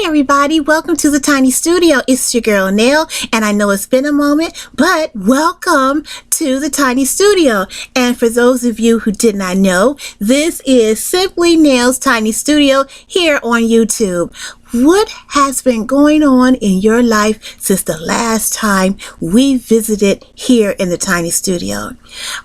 Hey everybody, welcome to the Tiny Studio. It's your girl Nail, and I know it's been a moment, but welcome to the Tiny Studio. And for those of you who did not know, this is Simply Nail's Tiny Studio here on YouTube. What has been going on in your life since the last time we visited here in the Tiny Studio?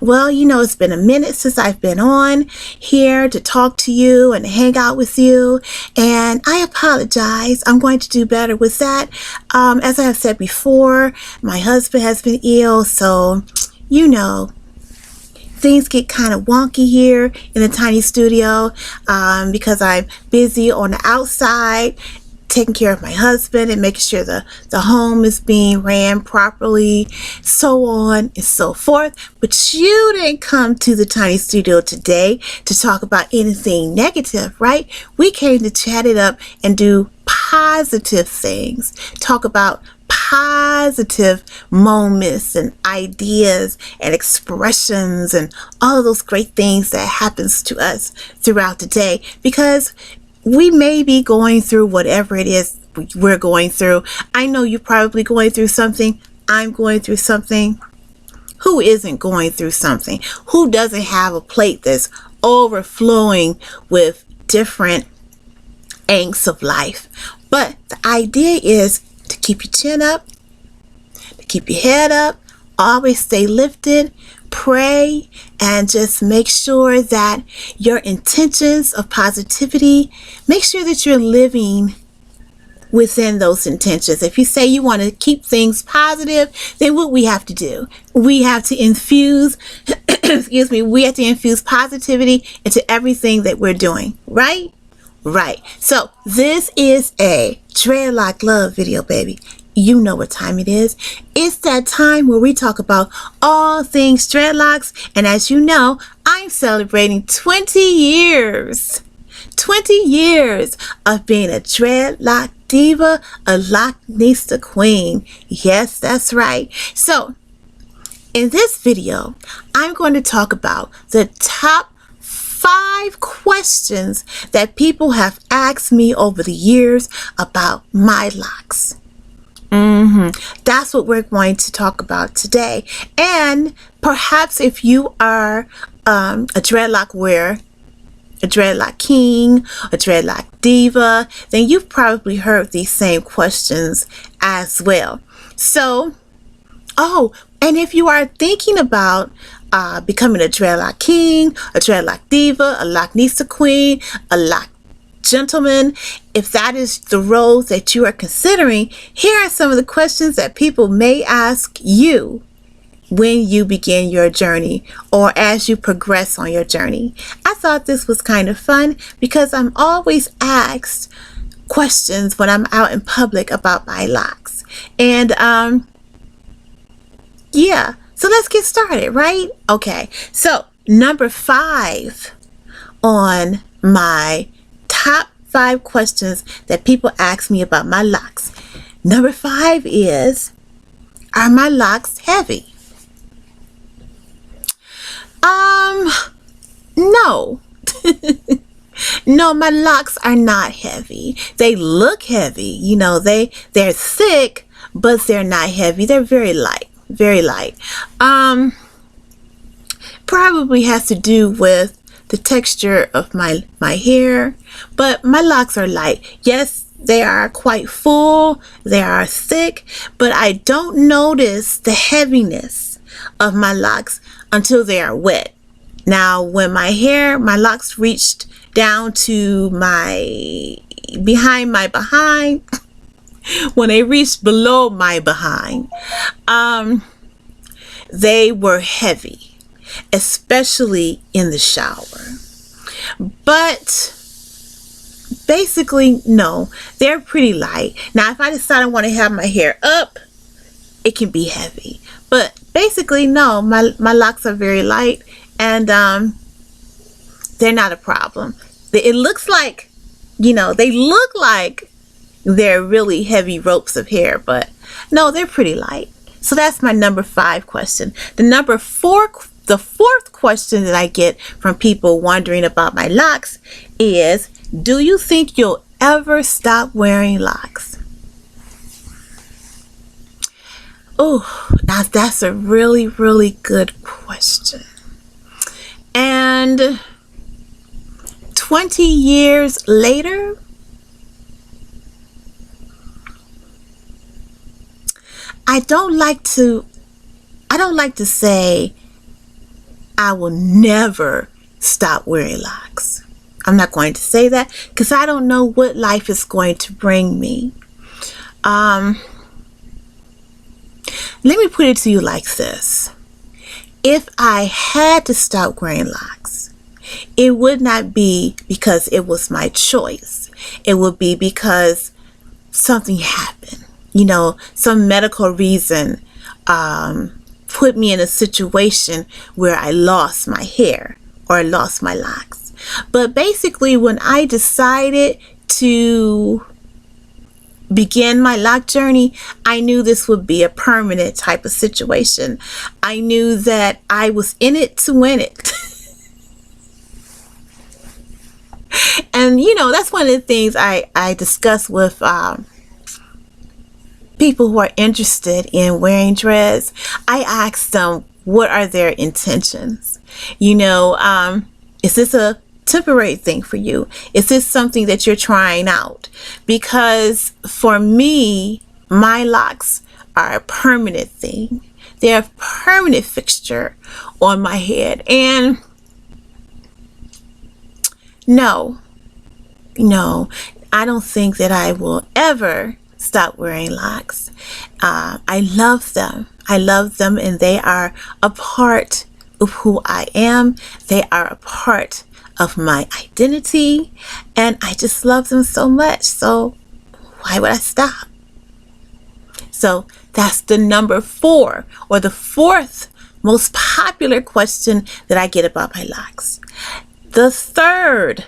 Well, you know, it's been a minute since I've been on here to talk to you and hang out with you, and I apologize. I'm going to do better with that. As I have said before, my husband has been ill, so you know, things get kind of wonky here in the Tiny Studio because I'm busy on the outside taking care of my husband and making sure the home is being ran properly, so on and so forth. But you didn't come to the Tiny Studio today to talk about anything negative, right? We came to chat it up and do positive things, talk about positive moments and ideas and expressions and all of those great things that happens to us throughout the day, because we may be going through whatever it is we're going through. I know you're probably going through something. I'm going through something. Who isn't going through something? Who doesn't have a plate that's overflowing with different angst of life? But the idea is to keep your chin up, to keep your head up, always stay lifted, pray, and just make sure that your intentions of positivity, make sure that you're living within those intentions. If you say you want to keep things positive, then what we have to do, we have to infuse, excuse me, we have to infuse positivity into everything that we're doing, right? Right. So this is a Dreadlock love video, baby. You know what time it is. It's that time where we talk about all things dreadlocks. And as you know, I'm celebrating 20 years. 20 years of being a dreadlock diva, a Locknista queen. Yes, that's right. So in this video, I'm going to talk about the top 5 questions that people have asked me over the years about my locks. That's what we're going to talk about today. And perhaps if you are a dreadlock wearer, a dreadlock king, a dreadlock diva, then you've probably heard these same questions as well. So, and if you are thinking about becoming a dreadlock king, a dreadlock diva, a Locknista queen, a lock gentleman, if that is the role that you are considering, here are some of the questions that people may ask you when you begin your journey or as you progress on your journey. I thought this was kind of fun because I'm always asked questions when I'm out in public about my locks. And yeah, so let's get started, right? Okay, so number 5 on my top 5 questions that people ask me about my locks. Number 5 is, are my locks heavy? No. No, my locks are not heavy. They look heavy. You know, they're thick, but they're not heavy. They're very light, very light. Probably has to do with the texture of my hair, but my locks are light. Yes, they are quite full, they are thick, but I don't notice the heaviness of my locks until they are wet. Now, when my locks reached down to behind my behind, when they reached below my behind, they were heavy, especially in the shower. But basically, no, they're pretty light. Now, if I decide I want to have my hair up, it can be heavy. But basically, no, my locks are very light, and they're not a problem. It looks like, you know, they look like they're really heavy ropes of hair, but no, they're pretty light. So that's my number 5 question. The fourth question that I get from people wondering about my locks is, do you think you'll ever stop wearing locks? Oh, now that's a really, really good question. And 20 years later, I don't like to say I will never stop wearing locks. I'm not going to say that because I don't know what life is going to bring me. Let me put it to you like this. If I had to stop wearing locks, it would not be because it was my choice. It would be because something happened. Some medical reason put me in a situation where I lost my hair or I lost my locks. But basically, when I decided to begin my lock journey, I knew this would be a permanent type of situation. I knew that I was in it to win it. And that's one of the things I discuss with people who are interested in wearing dreads. I ask them, what are their intentions? Is this a temporary thing for you? Is this something that you're trying out? Because for me, my locks are a permanent thing. They're a permanent fixture on my head. And no, I don't think that I will ever stop wearing locks. I love them. And they are a part of who I am. They are a part of my identity, and I just love them so much. So why would I stop? So that's the number 4, or the 4th most popular question that I get about my locks. The 3rd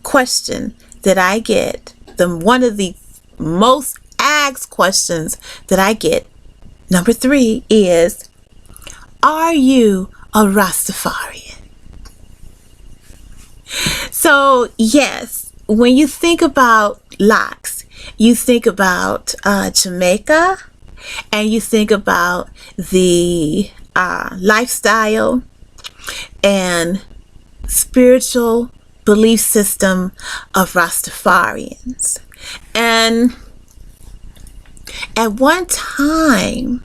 question that I get, one of the most asked questions that I get, number 3, is, are you a Rastafarian? So yes, when you think about locks, you think about Jamaica, and you think about the lifestyle and spiritual belief system of Rastafarians. And at one time,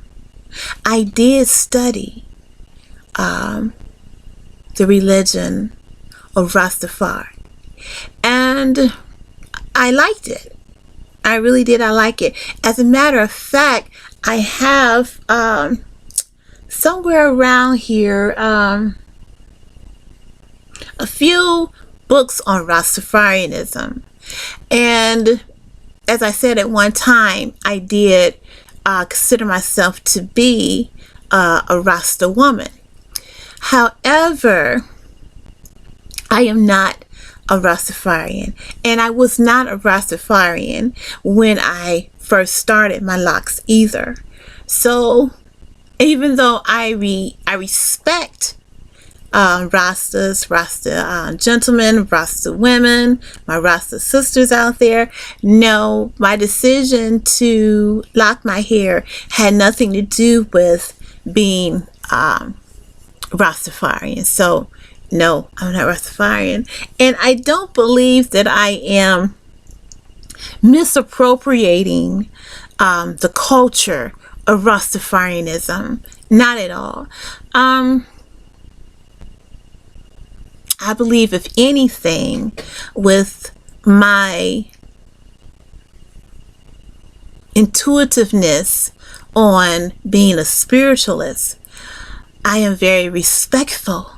I did study the religion of Rastafari, and I liked it. I really did. I like it. As a matter of fact, I have somewhere around here a few books on Rastafarianism. And as I said, at one time, I did consider myself to be a Rasta woman. However, I am not a Rastafarian, and I was not a Rastafarian when I first started my locks either. So even though I respect Rastas, Rasta gentlemen, Rasta women, my Rasta sisters out there, no, my decision to lock my hair had nothing to do with being Rastafarian. So no, I'm not Rastafarian. And I don't believe that I am misappropriating the culture of Rastafarianism. Not at all. I believe, if anything, with my intuitiveness on being a spiritualist, I am very respectful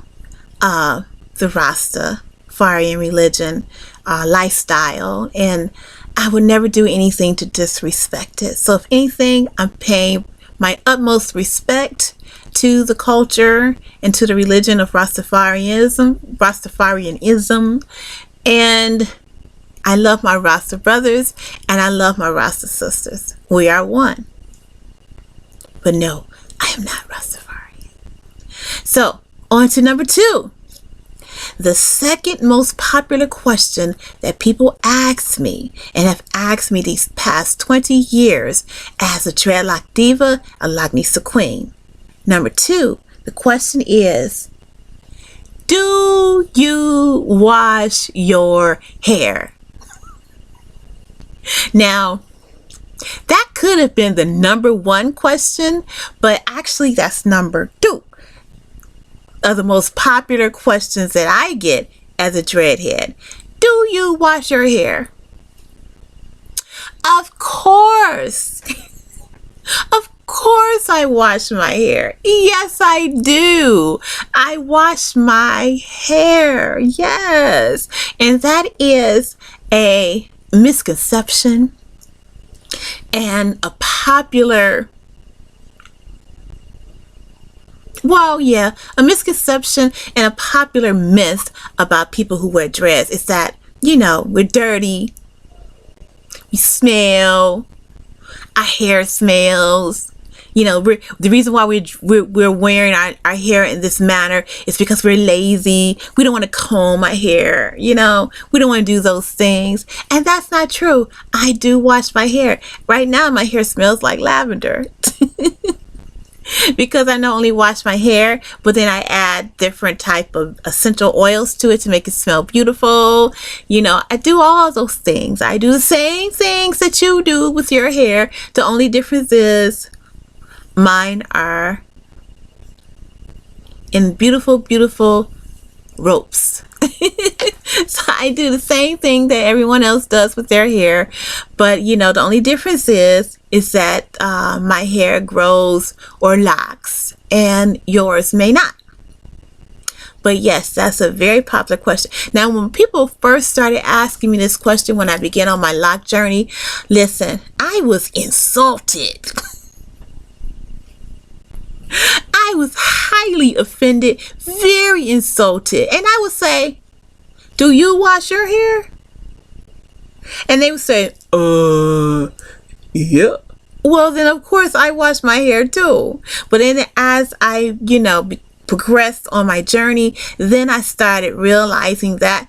of the Rastafarian religion, lifestyle, and I would never do anything to disrespect it. So if anything, I'm paying my utmost respect to the culture and to the religion of Rastafarianism, and I love my Rasta brothers and I love my Rasta sisters. We are one. But no, I am not Rastafarian. So on to number 2. The second most popular question that people ask me and have asked me these past 20 years as a dreadlock diva, a Locknisa queen. Number 2, the question is, do you wash your hair? Now, that could have been the number 1 question, but actually that's number 2 of the most popular questions that I get as a dreadhead. Do you wash your hair? Of course. Of course I wash my hair. Yes, I do. I wash my hair. Yes. And that is a misconception and a popular, a misconception and a popular myth about people who wear dreads is that, we're dirty, we smell, our hair smells. The reason why we're wearing our hair in this manner is because we're lazy. We don't want to comb our hair. We don't want to do those things. And that's not true. I do wash my hair. Right now, my hair smells like lavender. Because I not only wash my hair, but then I add different type of essential oils to it to make it smell beautiful. I do all those things. I do the same things that you do with your hair. The only difference is mine are in beautiful, beautiful ropes. So I do the same thing that everyone else does with their hair, but the only difference is that my hair grows or locks and yours may not. But yes, that's a very popular question. Now, when people first started asking me this question when I began on my lock journey, listen, I was insulted. I was highly offended, very insulted. And I would say, do you wash your hair? And they would say, yeah. Well, then of course I wash my hair too. But then as I, progressed on my journey, then I started realizing that,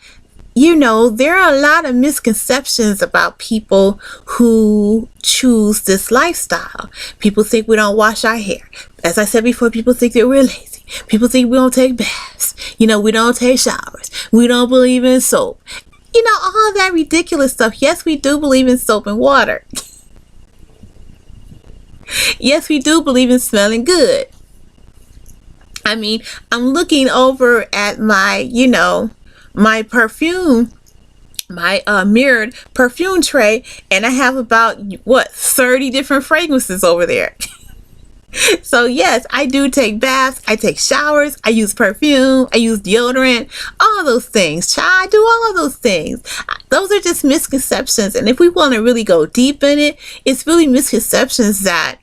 there are a lot of misconceptions about people who choose this lifestyle. People think we don't wash our hair. As I said before, people think that we're lazy. People think we don't take baths. We don't take showers. We don't believe in soap. All that ridiculous stuff. Yes, we do believe in soap and water. Yes, we do believe in smelling good. I mean, I'm looking over at my, my perfume, my mirrored perfume tray, and I have about 30 different fragrances over there. So yes, I do take baths, I take showers, I use perfume, I use deodorant, all those things. I do all of those things. Those are just misconceptions, and if we want to really go deep in it, it's really misconceptions that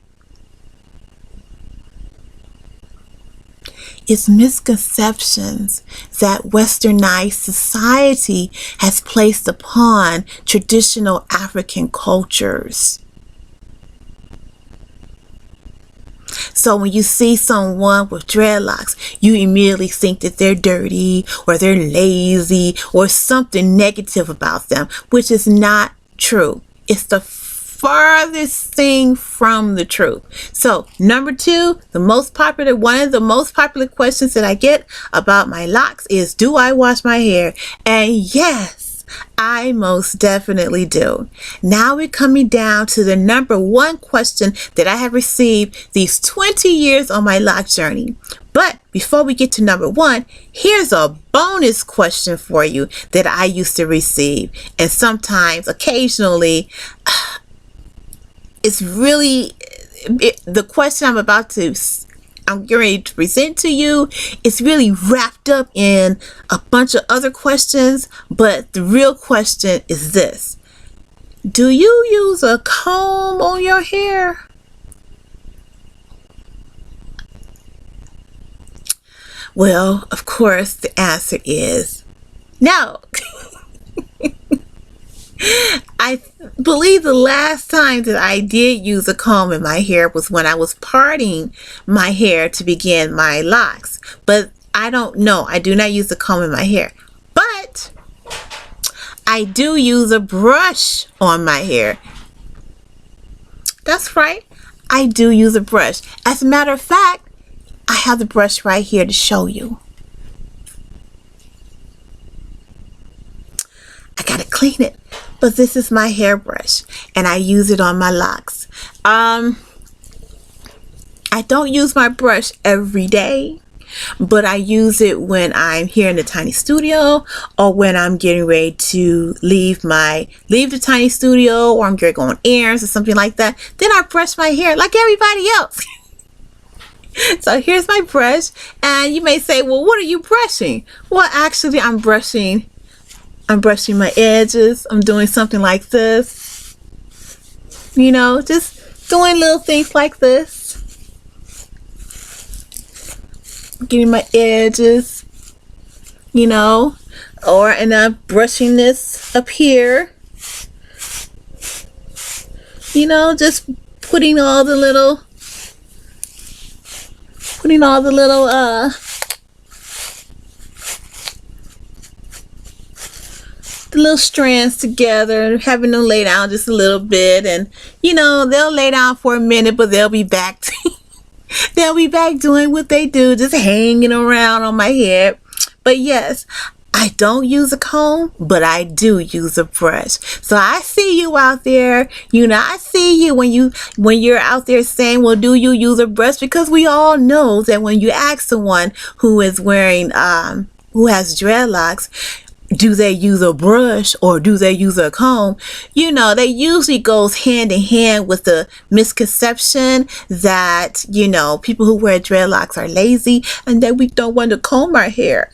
westernized society has placed upon traditional African cultures. So when you see someone with dreadlocks, you immediately think that they're dirty or they're lazy or something negative about them, which is not true. It's the farthest thing from the truth. So number 2, one of the most popular questions that I get about my locks is, do I wash my hair? And yes, I most definitely do. Now we're coming down to the number 1 question that I have received these 20 years on my lock journey. But before we get to number 1, here's a bonus question for you that I used to receive. And sometimes, occasionally, it's really, the question I'm getting ready to present to you, it's really wrapped up in a bunch of other questions, but the real question is this. Do you use a comb on your hair? Well, of course, the answer is no. I believe the last time that I did use a comb in my hair was when I was parting my hair to begin my locks. But I don't know. I do not use a comb in my hair. But I do use a brush on my hair. That's right. I do use a brush. As a matter of fact, I have the brush right here to show you. I gotta clean it. But this is my hairbrush, and I use it on my locks. I don't use my brush every day, but I use it when I'm here in the tiny studio, or when I'm getting ready to leave the tiny studio, or I'm going on errands or something like that. Then I brush my hair like everybody else. So here's my brush, and you may say, well, what are you brushing? Well, actually, I'm brushing my edges. I'm doing something like this. You know, just doing little things like this. Getting my edges, you know, and I'm brushing this up here. You know, just putting all the little the little strands together, having them lay down just a little bit, and you know, they'll lay down for a minute, but they'll be back they'll be back doing what they do, just hanging around on my head. But yes, I don't use a comb, but I do use a brush. So I see you out there. You know, I see you when you're out there saying, well, do you use a brush? Because we all know that when you ask someone who is wearing who has dreadlocks, do they use a brush or do they use a comb? You know, they usually goes hand in hand with the misconception that, you know, people who wear dreadlocks are lazy and that we don't want to comb our hair.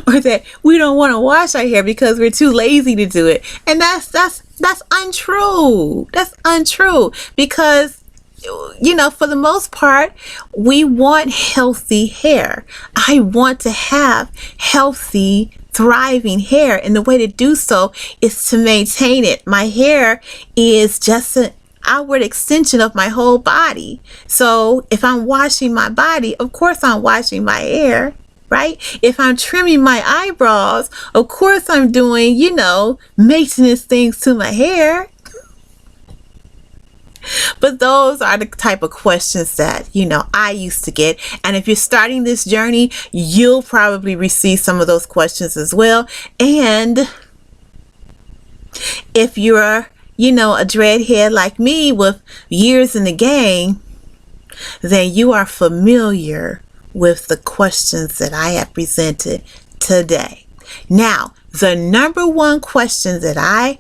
Or that we don't want to wash our hair because we're too lazy to do it. And that's untrue. That's untrue, because you know, for the most part, we want healthy hair. I want to have healthy, thriving hair, and the way to do so is to maintain it. My hair is just an outward extension of my whole body. So if I'm washing my body, of course I'm washing my hair, right? If I'm trimming my eyebrows, of course I'm doing, you know, maintenance things to my hair. But those are the type of questions that, you know, I used to get. And if you're starting this journey, you'll probably receive some of those questions as well. And if you're, you know, a dreadhead like me with years in the game, then you are familiar with the questions that I have presented today. Now, the number one question that I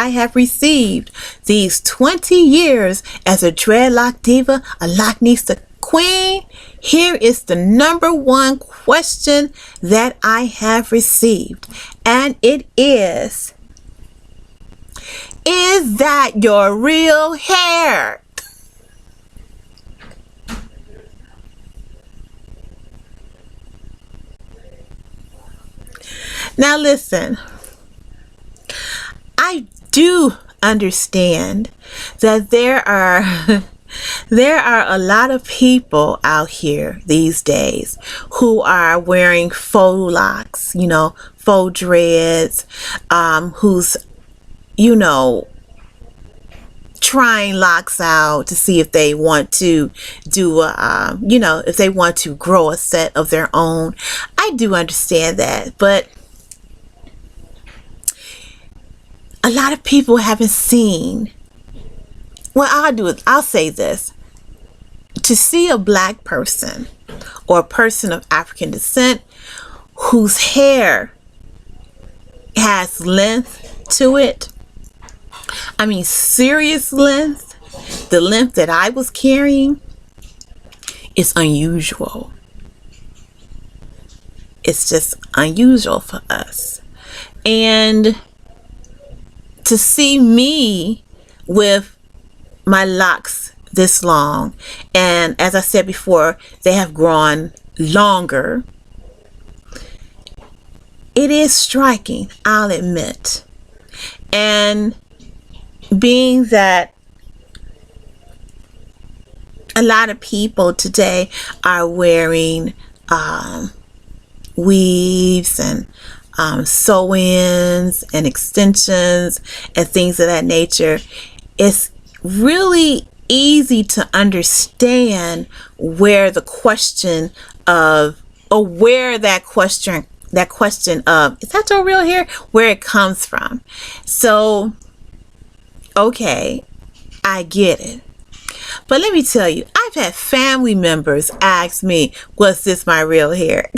have received these 20 years as a dreadlock diva, a Locknista queen, here is the number one question that I have received, and it is that your real hair? Now listen, I do understand that there are a lot of people out here these days who are wearing faux locks, you know, faux dreads, who's, you know, trying locks out to see if they want to do you know, if they want to grow a set of their own. I do understand that, but a lot of people haven't seen. What I'll do is I'll say this: to see a black person or a person of African descent whose hair has length to it, I mean serious length, the length that I was carrying, is unusual. It's just unusual for us. And to see me with my locks this long, and as I said before, they have grown longer, it is striking, I'll admit. And being that a lot of people today are wearing weaves and sew-ins and extensions and things of that nature. It's really easy to understand where the question of, or where that question of, is that your real hair, where it comes from. So, okay, I get it. But let me tell you, I've had family members ask me, was this my real hair?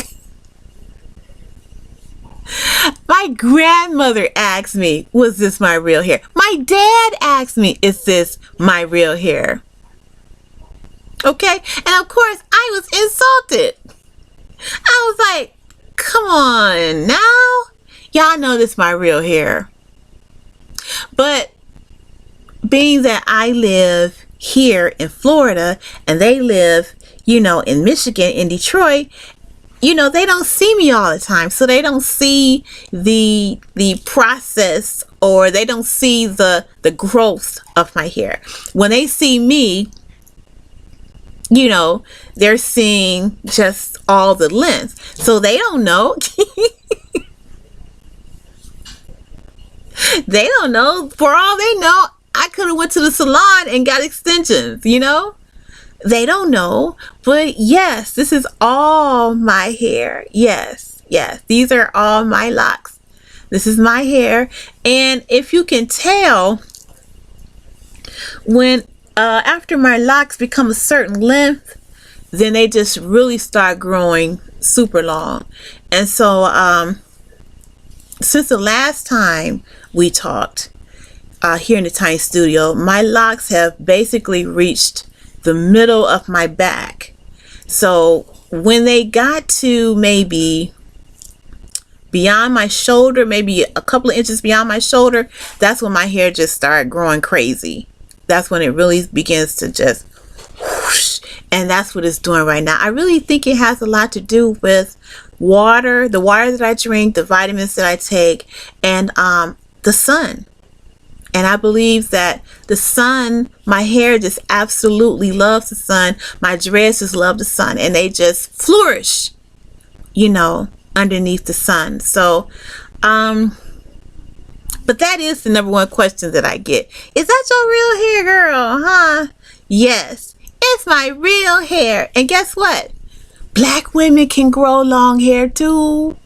My grandmother asked me, was this my real hair? My dad asked me, is this my real hair? Okay, and of course I was insulted. I was like, come on now, y'all know this my real hair. But being that I live here in Florida and they live, you know, in Michigan, in Detroit, you know, they don't see me all the time, so they don't see the process, or they don't see the growth of my hair. When they see me, you know, they're seeing just all the length, so they don't know. They don't know. For all they know, I could have went to the salon and got extensions, you know. They don't know, but yes, this is all my hair. Yes, these are all my locks. This is my hair. And if you can tell, when after my locks become a certain length, then they just really start growing super long. And so since the last time we talked here in the Tiny Studio, my locks have basically reached the middle of my back. So when they got to maybe beyond my shoulder, maybe a couple of inches beyond my shoulder, that's when my hair just started growing crazy. That's when it really begins to just whoosh, and that's what it's doing right now. I really think it has a lot to do with water, the water that I drink, the vitamins that I take, and the sun. And I believe that the sun, my hair just absolutely loves the sun. My dreads just love the sun, and they just flourish, you know, underneath the sun. So, but that is the number one question that I get. Is that your real hair, girl? Huh? Yes, it's my real hair. And guess what? Black women can grow long hair too.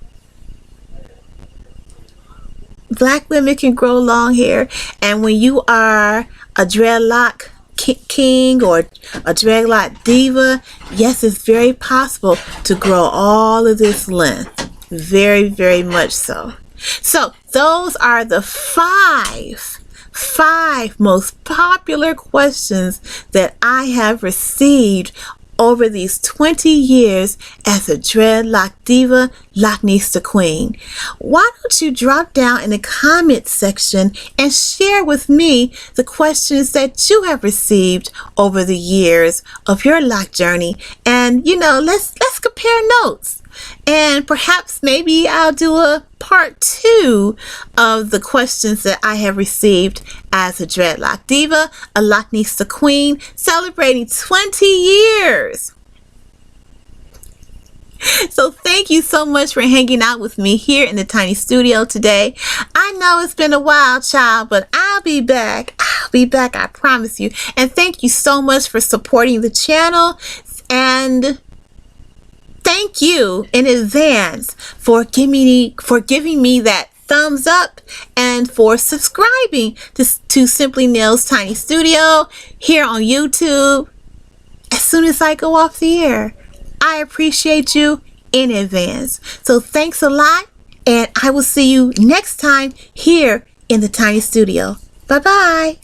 Black women can grow long hair, and when you are a dreadlock king or a dreadlock diva, yes, it's very possible to grow all of this length. Very, very much so. So those are the five most popular questions that I have received over these 20 years as a dreadlock diva, Locknista queen. Why don't you drop down in the comment section and share with me the questions that you have received over the years of your lock journey, and you know, let's compare notes. And perhaps maybe I'll do a part 2 of the questions that I have received as a dreadlock diva, a Locknista queen, celebrating 20 years. So thank you so much for hanging out with me here in the Tiny Studio today. I know it's been a while, child, but I'll be back. I'll be back, I promise you. And thank you so much for supporting the channel. And thank you in advance for giving me that thumbs up and for subscribing to Simply Nails Tiny Studio here on YouTube as soon as I go off the air. I appreciate you in advance. So thanks a lot, and I will see you next time here in the Tiny Studio. Bye-bye.